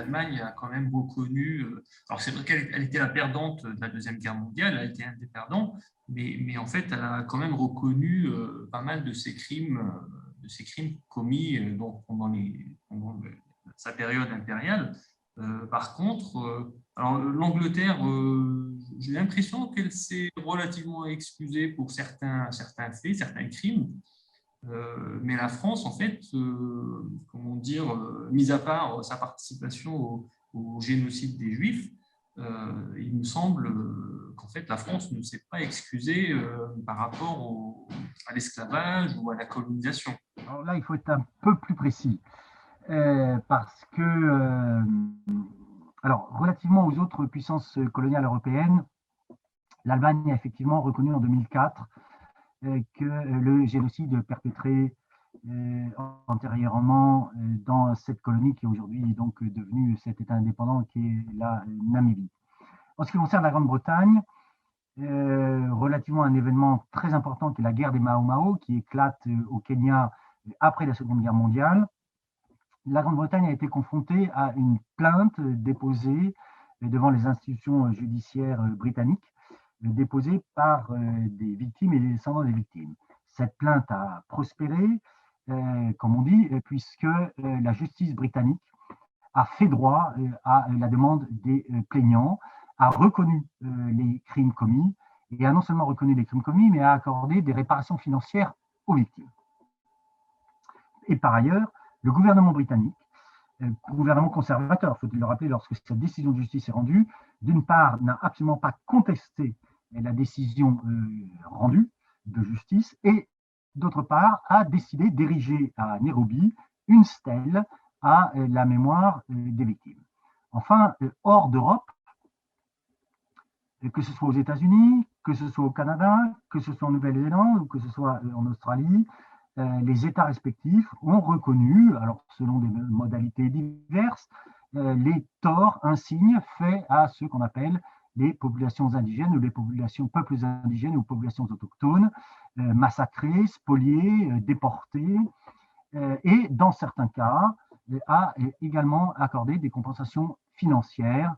l'Allemagne a quand même reconnu, alors c'est vrai qu'elle était la perdante de la Deuxième Guerre mondiale, elle a été un des perdants, mais en fait, elle a quand même reconnu pas mal de ces crimes commis pendant sa période impériale. Par contre, alors l'Angleterre, j'ai l'impression qu'elle s'est relativement excusée pour certains faits, certains crimes. Mais la France, en fait, comment dire, mis à part sa participation au génocide des Juifs, il me semble qu'en fait, la France ne s'est pas excusée par rapport à l'esclavage ou à la colonisation. Alors là, il faut être un peu plus précis, parce que, alors, relativement aux autres puissances coloniales européennes, l'Allemagne a effectivement reconnu en 2004 que le génocide perpétré antérieurement dans cette colonie qui est aujourd'hui donc devenue cet État indépendant qui est la Namibie. En ce qui concerne la Grande-Bretagne, relativement à un événement très important qui est la guerre des Mau-Mau qui éclate au Kenya après la Seconde Guerre mondiale, la Grande-Bretagne a été confrontée à une plainte déposée devant les institutions judiciaires britanniques, déposée par des victimes et des descendants des victimes. Cette plainte a prospéré, comme on dit, puisque la justice britannique a fait droit à la demande des plaignants, a reconnu les crimes commis, et a non seulement reconnu les crimes commis, mais a accordé des réparations financières aux victimes. Et par ailleurs, le gouvernement britannique, gouvernement conservateur, faut-il le rappeler, lorsque cette décision de justice est rendue, d'une part, n'a absolument pas contesté la décision rendue de justice, et d'autre part, a décidé d'ériger à Nairobi une stèle à la mémoire des victimes. Enfin, hors d'Europe, que ce soit aux États-Unis, que ce soit au Canada, que ce soit en Nouvelle-Zélande ou que ce soit en Australie, les États respectifs ont reconnu, alors selon des modalités diverses, les torts, insignes faits à ceux qu'on appelle les populations indigènes ou les peuples indigènes ou populations autochtones, massacrés, spoliés, déportés, et dans certains cas, a également accordé des compensations financières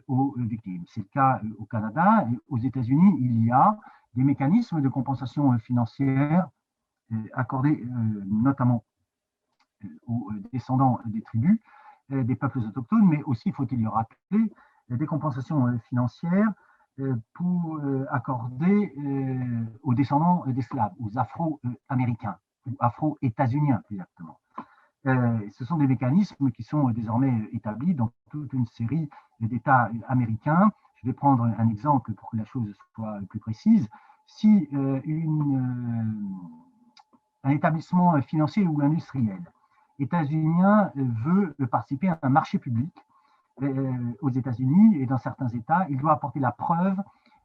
aux victimes. C'est le cas au Canada et aux États-Unis, il y a des mécanismes de compensation financière accordés notamment aux descendants des tribus, des peuples autochtones, mais aussi, faut-il le rappeler, des compensations financières pour accorder aux descendants d'esclaves, aux Afro-Américains, ou Afro-États-Uniens plus exactement. Ce sont des mécanismes qui sont désormais établis dans toute une série d'États américains. Je vais prendre un exemple pour que la chose soit plus précise. Si un établissement financier ou industriel états-unien veut participer à un marché public aux États-Unis et dans certains États, il doit apporter la preuve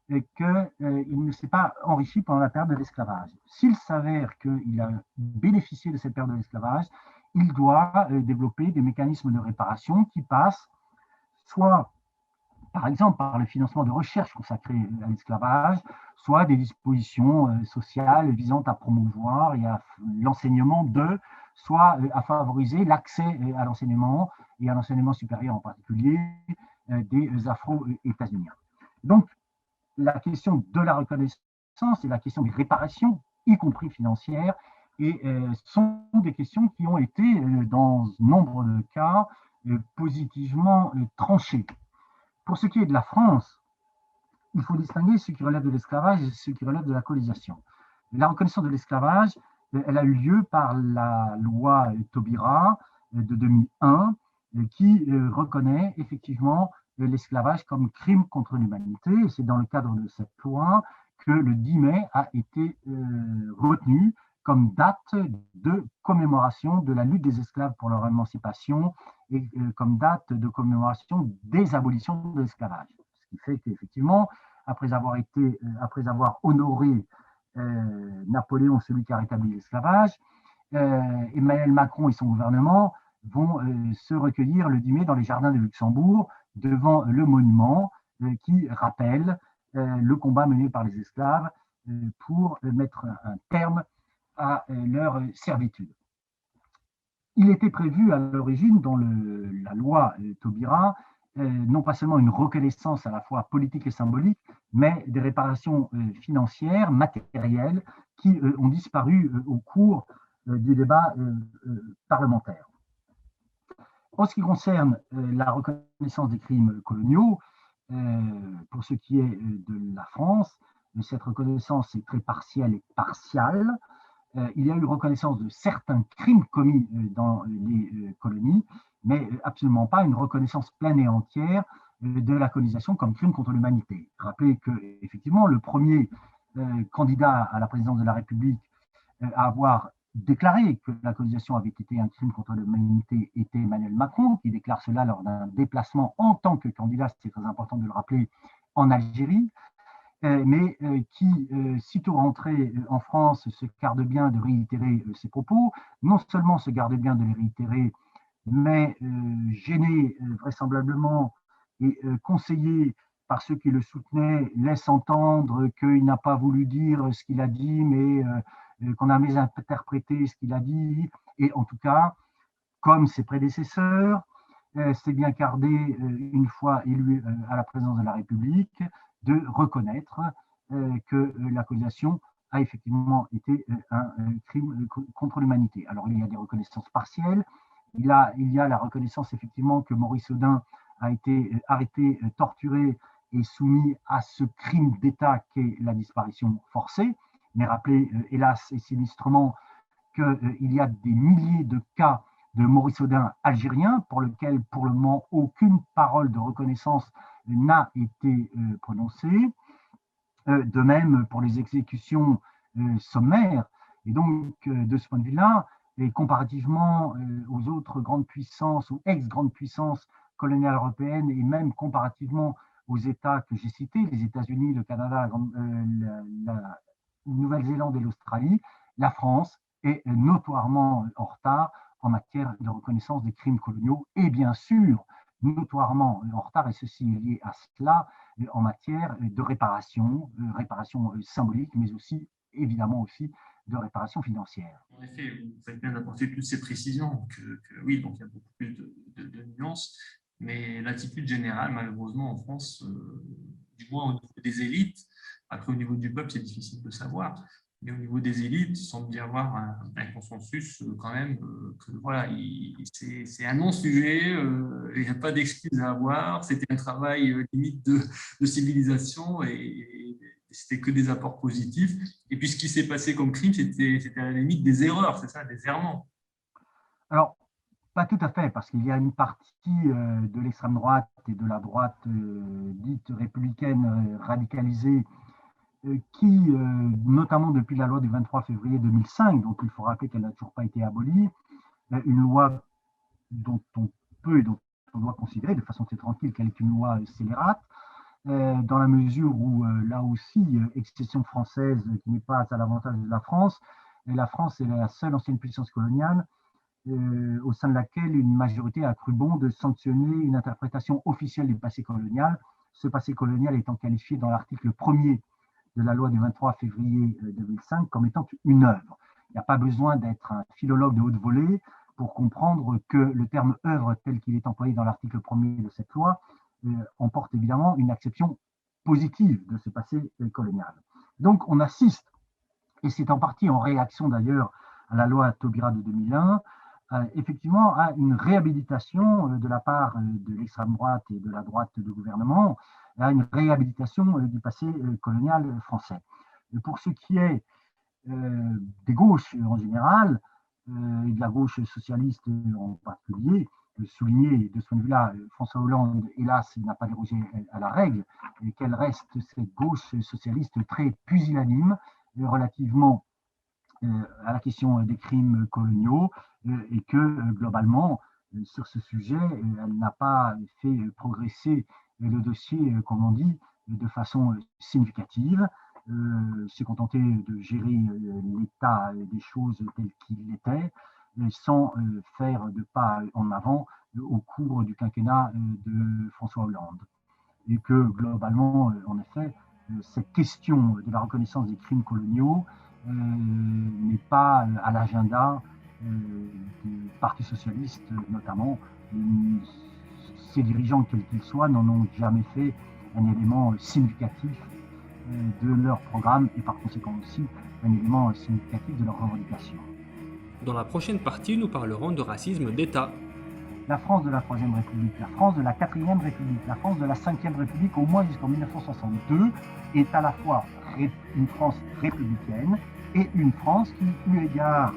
qu'il ne s'est pas enrichi pendant la période de l'esclavage. S'il s'avère qu'il a bénéficié de cette période de l'esclavage, il doit développer des mécanismes de réparation qui passent soit, par exemple, par le financement de recherches consacrées à l'esclavage, soit des dispositions sociales visant à promouvoir et à l'enseignement de, soit à favoriser l'accès à l'enseignement et à l'enseignement supérieur en particulier des Afro-États-Uniens. Donc, la question de la reconnaissance et la question des réparations, y compris financières, et sont des questions qui ont été, dans nombre de cas, positivement tranchées. Pour ce qui est de la France, il faut distinguer ce qui relève de l'esclavage et ce qui relève de la colonisation. La reconnaissance de l'esclavage, elle a eu lieu par la loi Taubira de 2001, qui reconnaît effectivement l'esclavage comme crime contre l'humanité. Et c'est dans le cadre de cette loi que le 10 mai a été retenu comme date de commémoration de la lutte des esclaves pour leur émancipation et comme date de commémoration des abolitions de l'esclavage. Ce qui fait qu'effectivement, après avoir honoré Napoléon, celui qui a rétabli l'esclavage, Emmanuel Macron et son gouvernement vont se recueillir le 10 mai dans les jardins de Luxembourg devant le monument qui rappelle le combat mené par les esclaves pour mettre un terme à leur servitude. Il était prévu à l'origine dans la loi Taubira, non pas seulement une reconnaissance à la fois politique et symbolique, mais des réparations financières, matérielles, qui ont disparu au cours du débat parlementaire. En ce qui concerne la reconnaissance des crimes coloniaux, pour ce qui est de la France, cette reconnaissance est très partielle et partiale. Il y a eu reconnaissance de certains crimes commis dans les colonies, mais absolument pas une reconnaissance pleine et entière de la colonisation comme crime contre l'humanité. Rappelez que, effectivement, le premier candidat à la présidence de la République à avoir déclaré que la colonisation avait été un crime contre l'humanité était Emmanuel Macron, qui déclare cela lors d'un déplacement en tant que candidat, c'est très important de le rappeler, en Algérie, mais qui, sitôt rentré en France, se garde bien de réitérer ses propos, non seulement se garde bien de les réitérer, mais gêné vraisemblablement et conseillé par ceux qui le soutenaient, laisse entendre qu'il n'a pas voulu dire ce qu'il a dit, mais qu'on a mésinterprété ce qu'il a dit, et en tout cas, comme ses prédécesseurs, s'est bien gardé, une fois élu à la présidence de la République, de reconnaître que la colonisation a effectivement été un crime contre l'humanité. Alors, il y a des reconnaissances partielles. Il y a la reconnaissance, effectivement, que Maurice Audin a été arrêté, torturé et soumis à ce crime d'État qu'est la disparition forcée. Mais rappelez, hélas et sinistrement, qu'il y a des milliers de cas de Maurice Audin algérien pour lequel, pour le moment, aucune parole de reconnaissance n'a été prononcée. De même pour les exécutions sommaires. Et donc, de ce point de vue-là, et comparativement aux autres grandes puissances ou ex-grandes puissances coloniales européennes, et même comparativement aux États que j'ai cités, les États-Unis, le Canada, la Nouvelle-Zélande et l'Australie, la France est notoirement en retard en matière de reconnaissance des crimes coloniaux et bien sûr notoirement en retard, et ceci est lié à cela, en matière de réparation symbolique, mais aussi, évidemment aussi, de réparation financière. En effet, vous faites bien d'apporter toutes ces précisions, oui, donc il y a beaucoup plus de nuances, mais l'attitude générale, malheureusement, en France, du moins au niveau des élites, après au niveau du peuple, c'est difficile de savoir, mais au niveau des élites, il semble y avoir un consensus quand même que voilà, c'est un non-sujet, il n'y a pas d'excuses à avoir, c'était un travail limite de civilisation et c'était que des apports positifs. Et puis ce qui s'est passé comme crime, c'était à la limite des erreurs, c'est ça, des errements. Alors, pas tout à fait, parce qu'il y a une partie de l'extrême droite et de la droite dite républicaine radicalisée qui, notamment depuis la loi du 23 février 2005, donc il faut rappeler qu'elle n'a toujours pas été abolie, une loi dont on peut et dont on doit considérer de façon très tranquille qu'elle est une loi scélérate, dans la mesure où, là aussi, exception française qui n'est pas à l'avantage de la France, et la France est la seule ancienne puissance coloniale au sein de laquelle une majorité a cru bon de sanctionner une interprétation officielle du passé colonial, ce passé colonial étant qualifié dans l'article 1er de la loi du 23 février 2005 comme étant une œuvre. Il n'y a pas besoin d'être un philologue de haute volée pour comprendre que le terme œuvre tel qu'il est employé dans l'article 1er de cette loi emporte évidemment une acception positive de ce passé colonial. Donc on assiste, et c'est en partie en réaction d'ailleurs à la loi Taubira de 2001, effectivement à une réhabilitation de la part de l'extrême droite et de la droite de gouvernement, à une réhabilitation du passé colonial français. Et pour ce qui est des gauches en général, et de la gauche socialiste en particulier, souligner de ce point de vue-là, François Hollande, hélas, n'a pas dérogé à la règle, et qu'elle reste cette gauche socialiste très pusillanime relativement à la question des crimes coloniaux, et que globalement, sur ce sujet, elle n'a pas fait progresser le dossier, comme on dit, de façon significative, s'est contenté de gérer l'état des choses tel qu'il était, sans faire de pas en avant au cours du quinquennat de François Hollande. Et que globalement, en effet, cette question de la reconnaissance des crimes coloniaux n'est pas à l'agenda Parti socialiste notamment, ses dirigeants, quels qu'ils soient, n'en ont jamais fait un élément significatif de leur programme et par conséquent aussi un élément significatif de leurs revendications. Dans la prochaine partie, nous parlerons de racisme d'État. La France de la Troisième République, la France de la Quatrième République, la France de la Cinquième République, au moins jusqu'en 1962, est à la fois une France républicaine et une France qui, eu égard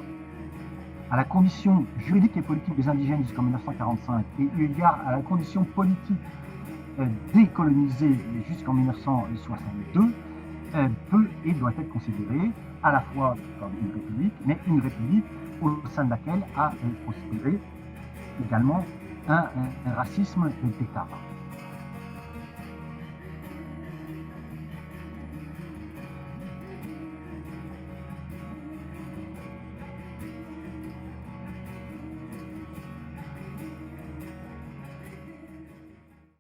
à la condition juridique et politique des indigènes jusqu'en 1945 et eu égard à la condition politique décolonisée jusqu'en 1962, peut et doit être considérée à la fois comme une république, mais une république au sein de laquelle a prospéré également un racisme d'État.